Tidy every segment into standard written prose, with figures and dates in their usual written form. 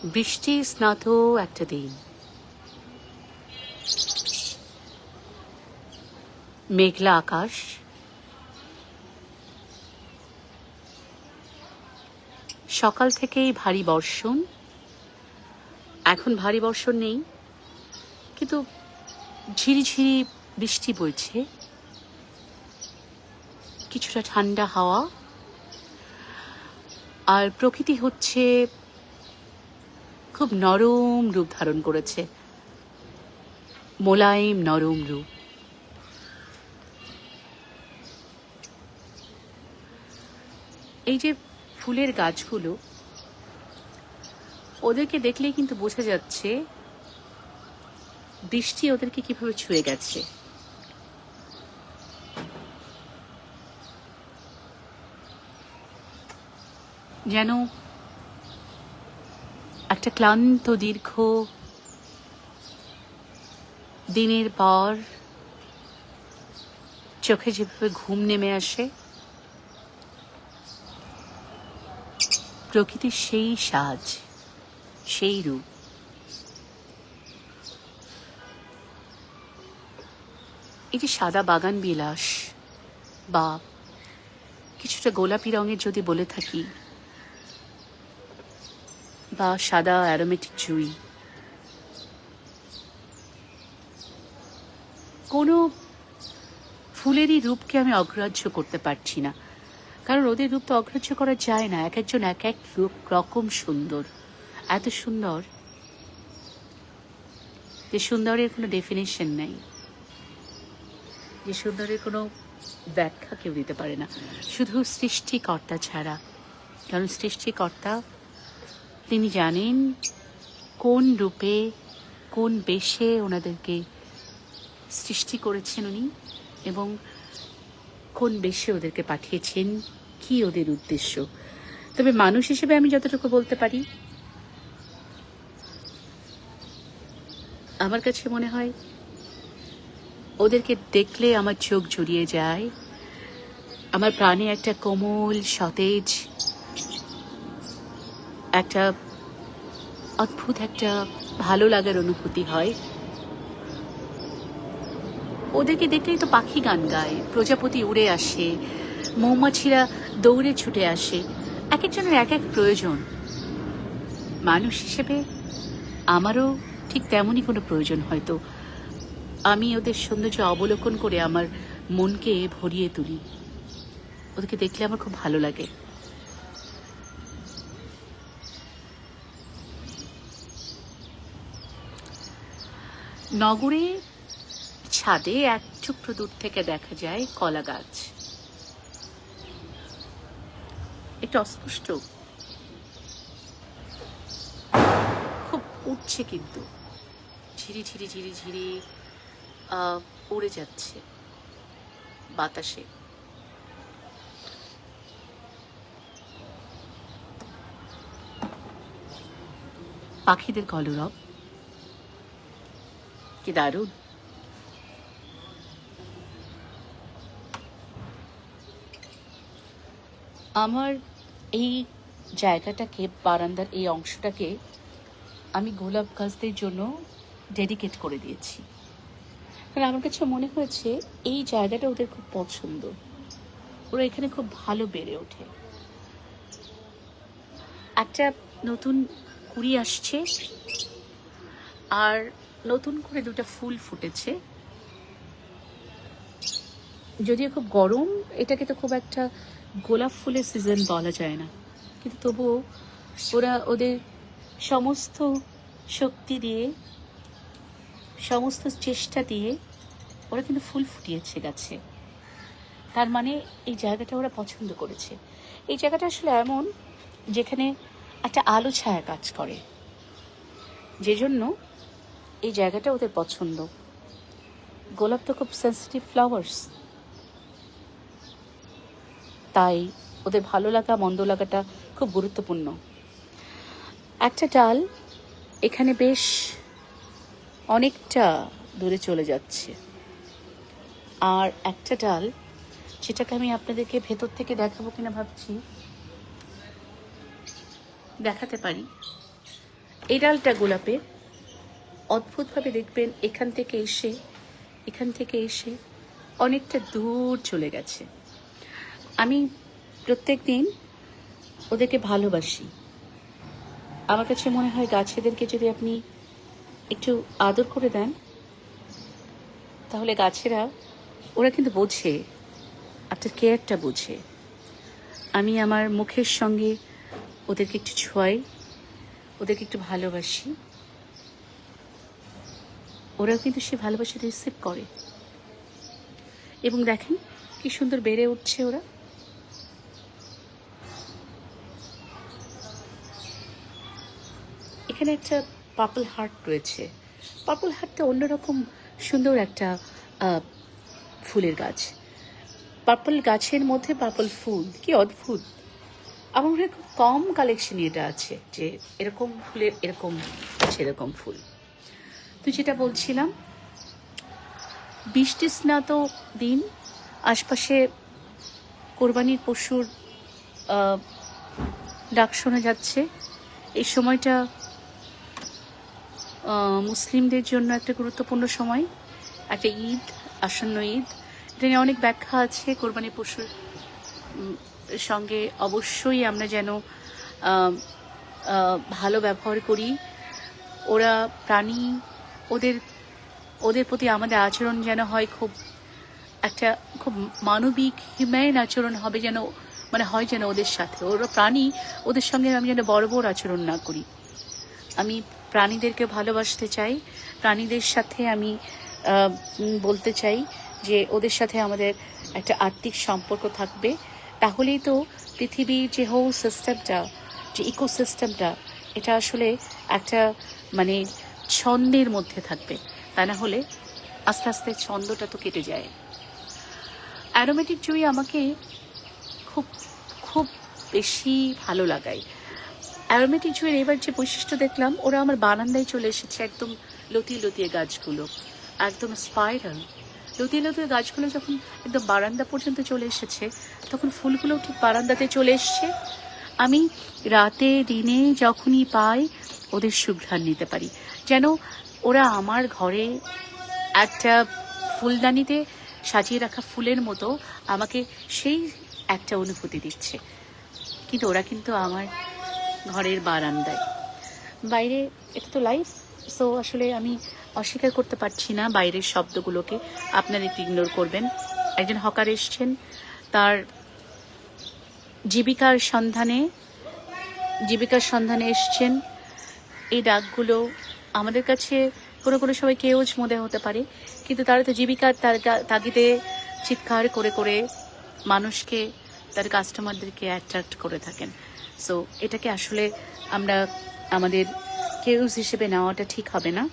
বৃষ্টি স্নাত একটা দিন, মেঘলা আকাশ, সকাল থেকেই ভারী বর্ষণ। এখন ভারী বর্ষণ নেই, কিন্তু ঝিরিঝিরি বৃষ্টি বইছে, কিছুটা ঠান্ডা হাওয়া, আর প্রকৃতি হচ্ছে খুব নরম রূপ ধারণ করেছে, মোলায়েম নরম রূপ। এই যে ফুলের গাছগুলো, ওদেরকে দেখলেই কিন্তু বোঝা যাচ্ছে বৃষ্টি ওদেরকে কিভাবে ছুঁয়ে গেছে। যেন একটা ক্লান্ত দীর্ঘ দিনের পর চোখে যেভাবে ঘুম নেমে আসে, প্রকৃতির সেই সাজ, সেই রূপ। এই যে সাদা বাগান বিলাস বা কিছুটা গোলাপি রঙের যদি বলে থাকি, বা সাদা অ্যারোমেটিক জুঁই, কোনো ফুলেরই রূপকে আমি অগ্রাহ্য করতে পারছি না, কারণ ওদের রূপ তো অগ্রাহ্য করা যায় না। এক একজন এক এক রকম সুন্দর, এত সুন্দর যে সুন্দরের কোনো ডেফিনেশন নেই, যে সুন্দরের কোনো ব্যাখ্যা কেউ দিতে পারে না, শুধু সৃষ্টিকর্তা ছাড়া। কারণ সৃষ্টিকর্তা, তিনি জানেন কোন রূপে কোন বেশে ওনাদেরকে সৃষ্টি করেছেন উনি, এবং কোন বেশে ওদেরকে পাঠিয়েছেন, কি ওদের উদ্দেশ্য। তবে মানুষ হিসেবে আমি যতটুকু বলতে পারি, আমার কাছে মনে হয় ওদেরকে দেখলে আমার চোখ জুড়িয়ে যায়, আমার প্রাণে একটা কোমল সতেজ, একটা অদ্ভুত একটা ভালো লাগার অনুভূতি হয়। ওদেরকে দেখলেই তো পাখি গান গায়, প্রজাপতি উড়ে আসে, মৌমাছিরা দৌড়ে ছুটে আসে। এক একজনের এক এক প্রয়োজন। মানুষ হিসেবে আমারও ঠিক তেমনই কোনো প্রয়োজন হয়তো। আমি ওদের সৌন্দর্য অবলোকন করে আমার মনকে ভরিয়ে তুলি। ওদেরকে দেখলে আমার খুব ভালো লাগে। নগরে ছাদে এক টুকরো দূর থেকে দেখা যায় কলা গাছ, একটু অস্পষ্ট, খুব উঠছে, কিন্তু ঝিরি ঝিরি ঝিরি ঝিরি উড়ে যাচ্ছে বাতাসে। পাখিদের কলরব কি দারুণ। আমার এই জায়গাটাকে, বারান্দার এই অংশটাকে আমি গোলাপ গাছদের জন্য ডেডিকেট করে দিয়েছি, কারণ আমার কাছে মনে হয়েছে এই জায়গাটা ওদের খুব পছন্দ, ওরা এখানে খুব ভালো বেড়ে ওঠে। একটা নতুন কুড়ি আসছে, আর নতুন করে দুটো ফুল ফুটেছে। যদিও খুব গরম, এটাকে তো খুব একটা গোলাপ ফুলের সিজন বলা যায় না, কিন্তু তবুও ওরা ওদের সমস্ত শক্তি দিয়ে, সমস্ত চেষ্টা দিয়ে ওরা কিন্তু ফুল ফুটিয়েছে গাছে। তার মানে এই জায়গাটা ওরা পছন্দ করেছে। এই জায়গাটা আসলে এমন যেখানে একটা আলো ছায়া কাজ করে, যে জন্য এই জায়গাটা ওদের পছন্দ। গোলাপ তো খুব সেন্সিটিভ ফ্লাওয়ার্স, তাই ওদের ভালো লাগা মন্দ লাগাটা খুব গুরুত্বপূর্ণ। একটা ডাল এখানে বেশ অনেকটা দূরে চলে যাচ্ছে, আর একটা ডাল, যেটাকে আমি আপনাদেরকে ভেতর থেকে দেখাবো কিনা ভাবছি, দেখাতে পারি। এই ডালটা গোলাপের অদ্ভুতভাবে দেখবেন এখান থেকে এসে অনেকটা দূর চলে গেছে। আমি প্রত্যেক দিন ওদেরকে ভালোবাসি। আমার কাছে মনে হয় গাছেদেরকে যদি আপনি একটু আদর করে দেন, তাহলে গাছেরা ওরা কিন্তু বোঝে, আপনার কেয়ারটা বোঝে। আমি আমার মুখের সঙ্গে ওদেরকে একটু ছোঁয়াই, ওদেরকে একটু ভালোবাসি, ওরাও কিন্তু সে ভালোবাসা রিসিভ করে। এবং দেখেন কি সুন্দর বেড়ে উঠছে ওরা। এখানে একটা পার্পল হার্ট রয়েছে। পার্পল হার্টটা অন্যরকম সুন্দর একটা ফুলের গাছ। পার্পল গাছের মধ্যে পার্পল ফুল, কি অদ্ভুত। আমার মনে হয় খুব কম কালেকশন এটা আছে যে এরকম ফুলের এরকম সেরকম ফুল। তো যেটা বলছিলাম, বৃষ্টি স্নাত দিন, আশপাশে কোরবানির পশুর ডাক শোনা যাচ্ছে। এই সময়টা মুসলিমদের জন্য একটা গুরুত্বপূর্ণ সময়, একটা ঈদ, আসন্ন ঈদ। এটা নিয়ে অনেক ব্যাখ্যা আছে। কোরবানির পশুর সঙ্গে অবশ্যই আমরা যেন ভালো ব্যবহার করি। ওরা প্রাণী, ওদের প্রতি আমাদের আচরণ যেন হয় খুব মানবিক, হিউম্যান আচরণ হবে, যেন হয় যেন ওদের সাথে, ওরা প্রাণী, ওদের সঙ্গে আমি যেন বর্বর আচরণ না করি। আমি প্রাণীদেরকে ভালোবাসতে চাই। প্রাণীদের সাথে আমি বলতে চাই যে ওদের সাথে আমাদের একটা আত্মিক সম্পর্ক থাকবে। তাহলেই তো পৃথিবীর যে হোল সিস্টেমটা, যে ইকোসিস্টেমটা, এটা আসলে একটা ছন্দের মধ্যে থাকবে। তা না হলে আস্তে আস্তে ছন্দটা তো কেটে যায়। অ্যারোমেটিক জুঁই আমাকে খুব খুব বেশি ভালো লাগায়। অ্যারোমেটিক জুঁইয়ের এবার যে বৈশিষ্ট্য দেখলাম, ওরা আমার বারান্দায় চলে এসেছে। একদম লতিয়ে লতিয়ে গাছগুলো, একদম স্পাইরাল লতিয়ে লতিয়ে গাছগুলো যখন একদম বারান্দা পর্যন্ত চলে এসেছে, তখন ফুলগুলো ঠিক বারান্দাতে চলে এসছে। আমি রাতে দিনে যখনই পাই ওদের সুঘ্রাণ নিতে পারি, যেন ওরা আমার ঘরে একটা ফুলদানিতে সাজিয়ে রাখা ফুলের মতো আমাকে সেই একটা অনুভূতি দিচ্ছে। কিন্তু ওরা কিন্তু আমার ঘরের বারান্দায়, বাইরে। এটা তো লাইফ। সো আসলে আমি অস্বীকার করতে পারছি না বাইরের শব্দগুলোকে। আপনারা একটু ইগনোর করবেন। একজন হকার এসছেন, তার জীবিকার সন্ধানে এসছেন। এই ডাকগুলো আমাদের কাছে কোনো সময় কেউজ মনে হতে পারে, কিন্তু তারা তো জীবিকার তাগিদে চিৎকার করে করে মানুষকে, তার কাস্টমারদেরকে অ্যাট্রাক্ট করে থাকেন। সো এটাকে আসলে আমরা আমাদের কেউজ হিসেবে নেওয়াটা ঠিক হবে না।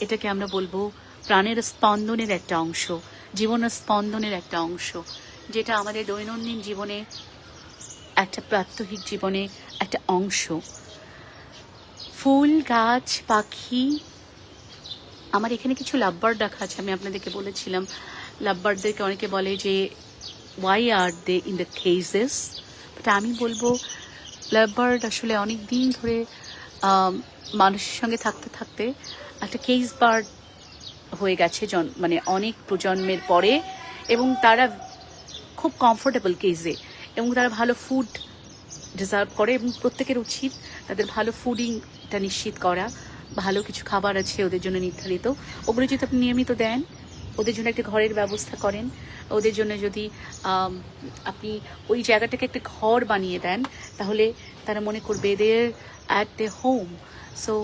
এটাকে আমরা বলবো প্রাণের স্পন্দনের একটা অংশ, জীবনের স্পন্দনের একটা অংশ, যেটা আমাদের দৈনন্দিন জীবনে, একটা প্রাত্যহিক জীবনে একটা অংশ। ফুল, গাছ, পাখি। আমার এখানে কিছু লাভবার্ড রাখা আছে। আমি আপনাদেরকে বলেছিলাম, লাভবার্ডদেরকে অনেকে বলে যে why are they in the cages, but আমি বলবো লাভবার্ড আসলে অনেক দিন ধরে মানুষের সঙ্গে থাকতে থাকতে একটা কেজ বার্ড হয়ে গেছে, অনেক প্রজন্মের পরে। এবং তারা খুব কমফোর্টেবল কেজে, এবং তারা ভালো ফুড ডিজার্ভ করে, এবং প্রত্যেকের উচিত তাদের ভালো ফুডিংটা নিশ্চিত করা। ভালো কিছু খাবার আছে ওদের জন্য নির্ধারিত, ওগুলো যদি আপনি নিয়মিত দেন, ওদের জন্য একটা ঘরের ব্যবস্থা করেন, ওদের জন্য যদি আপনি ওই জায়গাটাকে একটা ঘর বানিয়ে দেন, তাহলে তারা মনে করবে there at the home. So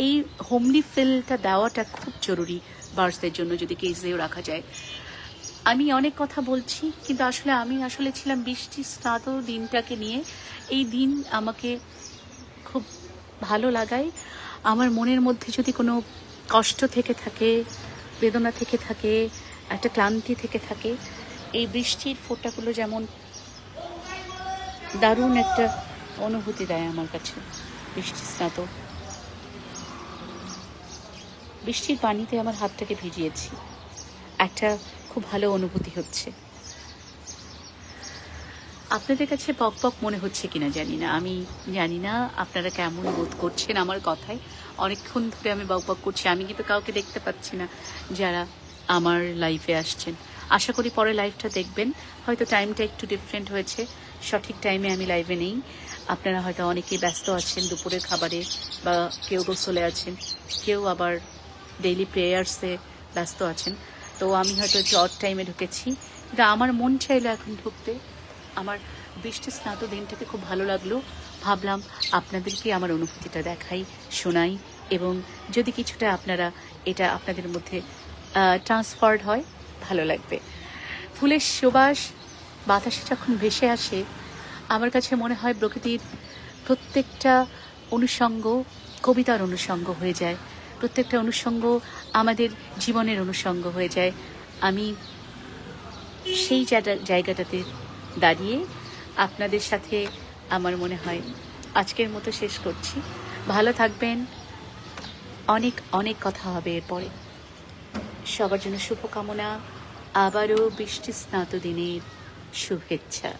এই হোমলি ফিলটা দেওয়াটা খুব জরুরি বার্ডসদের জন্য, যদি কেজেও রাখা যায়। আমি অনেক কথা বলছি, কিন্তু আমি ছিলাম বৃষ্টি স্নাত দিনটাকে নিয়ে। এই দিন আমাকে খুব ভালো লাগায়। আমার মনের মধ্যে যদি কোনো কষ্ট থেকে থাকে, বেদনা থেকে থাকে, একটা ক্লান্তি থেকে থাকে, এই বৃষ্টির ফোঁটাগুলো যেমন দারুণ একটা অনুভূতি দেয় আমার কাছে। বৃষ্টি স্নাত, বৃষ্টির পানিতে আমার হাতটাকে ভিজিয়েছি, একটা খুব ভালো অনুভূতি হচ্ছে। আপনাদের কাছে বক বক মনে হচ্ছে কিনা জানি না, আমি জানি না আপনারা কেমন বোধ করছেন আমার কথায়। অনেকক্ষণ ধরে আমি বক বক করছি, আমি কিন্তু কাউকে দেখতে পাচ্ছি না যারা আমার লাইফে আসছেন। আশা করি পরে লাইভটা দেখবেন, হয়তো টাইমটা একটু ডিফারেন্ট হয়েছে, সঠিক টাইমে আমি লাইভে নেই। আপনারা হয়তো অনেকেই ব্যস্ত আছেন দুপুরের খাবারে, বা কেউ গোসলে আছেন, কেউ আবার ডেইলি প্রেয়ার্সে ব্যস্ত আছেন। তো আমি হয়তো একটু অড টাইমে ঢুকেছি, কিন্তু আমার মন চাইলো এখন ঢুকতে। আমার বৃষ্টি স্নাত দিনটাকে খুব ভালো লাগলো, ভাবলাম আপনাদেরকে আমার অনুভূতিটা দেখাই, শোনাই, এবং যদি কিছুটা আপনারা এটা আপনাদের মধ্যে ট্রান্সফার্ড হয় ভালো লাগবে। ফুলের সুবাস বাতাসে যখন ভেসে আসে, আমার কাছে মনে হয় প্রকৃতির প্রত্যেকটা অনুষঙ্গ কবিতার অনুষঙ্গ হয়ে যায়, প্রত্যেকটা অনুষঙ্গ আমাদের জীবনের অনুষঙ্গ হয়ে যায়। আমি সেই জায়গাটাতে দাঁড়িয়ে আপনাদের সাথে আমার মনে হয় আজকের মতো শেষ করছি। ভালো থাকবেন, অনেক অনেক কথা হবে এরপরে। সবার জন্য শুভকামনা, আবারও বৃষ্টি স্নাত দিনের শুভেচ্ছা।